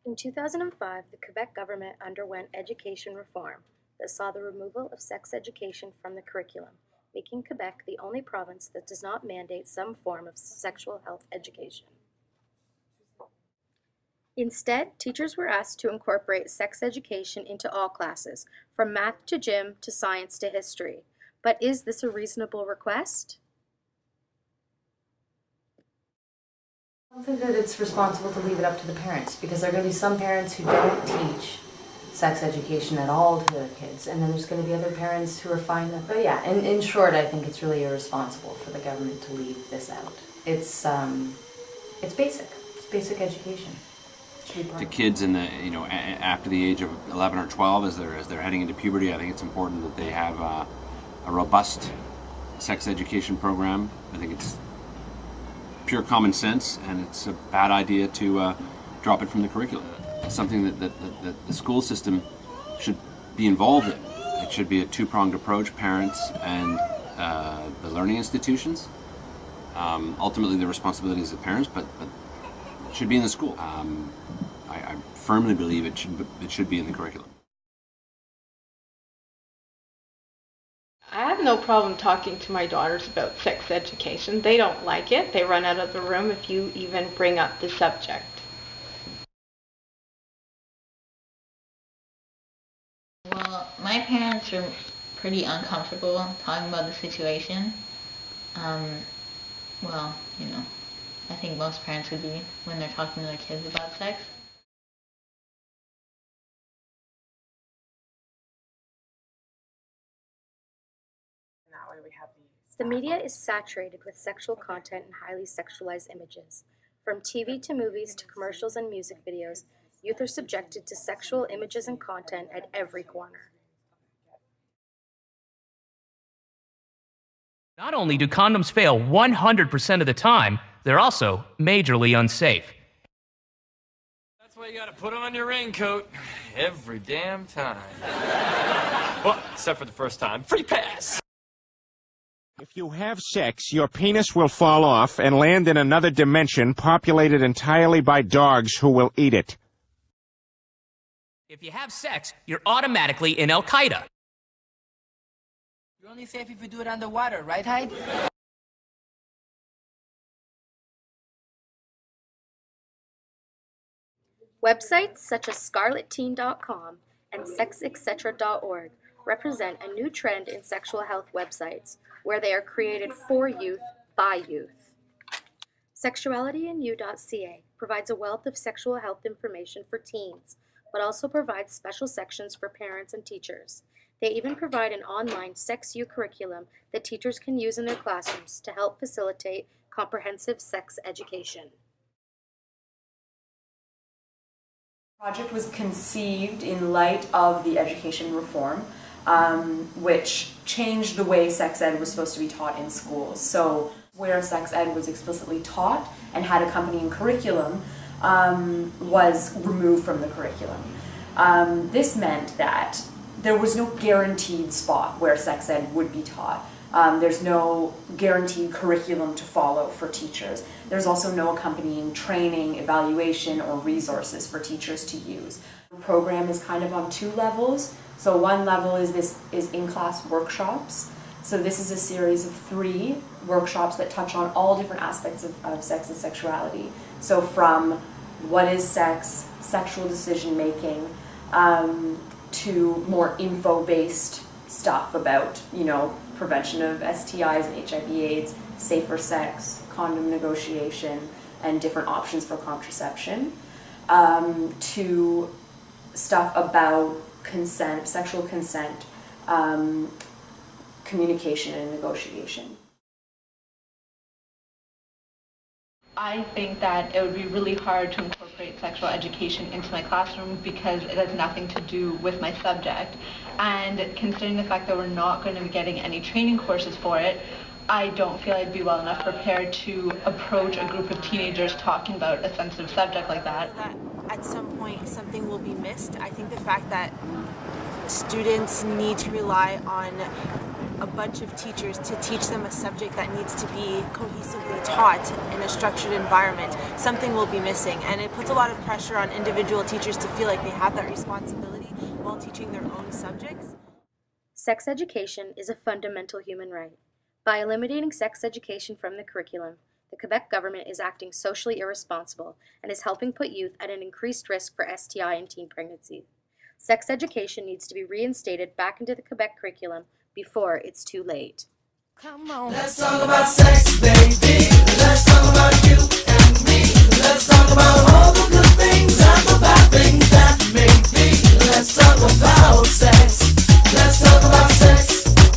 In 2005, the Quebec government underwent education reform that saw the removal of sex education from the curriculum, making Quebec the only province that does not mandate some form of sexual health education. Instead, teachers were asked to incorporate sex education into all classes, from math to gym to science to history. But is this a reasonable request? I don't think that it's responsible to leave it up to the parents, because there are going to be some parents who don't teach sex education at all to their kids, and then there's going to be other parents who are fine with it. But yeah, in short, I think it's really irresponsible for the government to leave this out. It's basic. It's basic education. To kids in the after the age of 11 or 12, as they're heading into puberty, I think it's important that they have a robust sex education program. I think it's pure common sense, and it's a bad idea to drop it from the curriculum. It's something that the school system should be involved in. It should be a two-pronged approach: parents and the learning institutions. Ultimately, the responsibility is of parents, but it should be in the school. I firmly believe it should be in the curriculum. I have no problem talking to my daughters about sex education. They don't like it. They run out of the room if you even bring up the subject. Well, my parents are pretty uncomfortable talking about the situation. Well, I think most parents would be when they're talking to their kids about sex. The media is saturated with sexual content and highly sexualized images. From TV to movies to commercials and music videos, youth are subjected to sexual images and content at every corner. Not only do condoms fail 100% of the time, they're also majorly unsafe. That's why you gotta put on your raincoat every damn time. Well, except for the first time. Free pass! If you have sex, your penis will fall off and land in another dimension populated entirely by dogs who will eat it. If you have sex, you're automatically in Al-Qaeda. You're only safe if you do it underwater, right, Hyde? Websites such as scarletteen.com and sexetc.org represent a new trend in sexual health websites, where they are created for youth by youth. Sexualityin.you.ca provides a wealth of sexual health information for teens, but also provides special sections for parents and teachers. They even provide an online Sex U curriculum that teachers can use in their classrooms to help facilitate comprehensive sex education. The project was conceived in light of the education reform, which changed the way sex ed was supposed to be taught in schools. So where sex ed was explicitly taught and had accompanying curriculum was removed from the curriculum. This meant that there was no guaranteed spot where sex ed would be taught. There's no guaranteed curriculum to follow for teachers. There's also no accompanying training, evaluation, or resources for teachers to use. The program is kind of on two levels. So one level is in-class workshops. So this is a series of 3 workshops that touch on all different aspects of sex and sexuality. So from what is sex, sexual decision-making, to more info-based stuff about, prevention of STIs and HIV/AIDS, safer sex, condom negotiation, and different options for contraception, to stuff about consent, sexual consent, communication and negotiation. I think that it would be really hard to incorporate sexual education into my classroom because it has nothing to do with my subject. And considering the fact that we're not going to be getting any training courses for it, I don't feel I'd be well enough prepared to approach a group of teenagers talking about a sensitive subject like that. At some point, something will be missed. I think the fact that students need to rely on a bunch of teachers to teach them a subject that needs to be cohesively taught in a structured environment, something will be missing. And it puts a lot of pressure on individual teachers to feel like they have that responsibility while teaching their own subjects. Sex education is a fundamental human right. By eliminating sex education from the curriculum, the Quebec government is acting socially irresponsible and is helping put youth at an increased risk for STI and teen pregnancy. Sex education needs to be reinstated back into the Quebec curriculum before it's too late. Come on. Let's talk about sex, baby. Let's talk about you.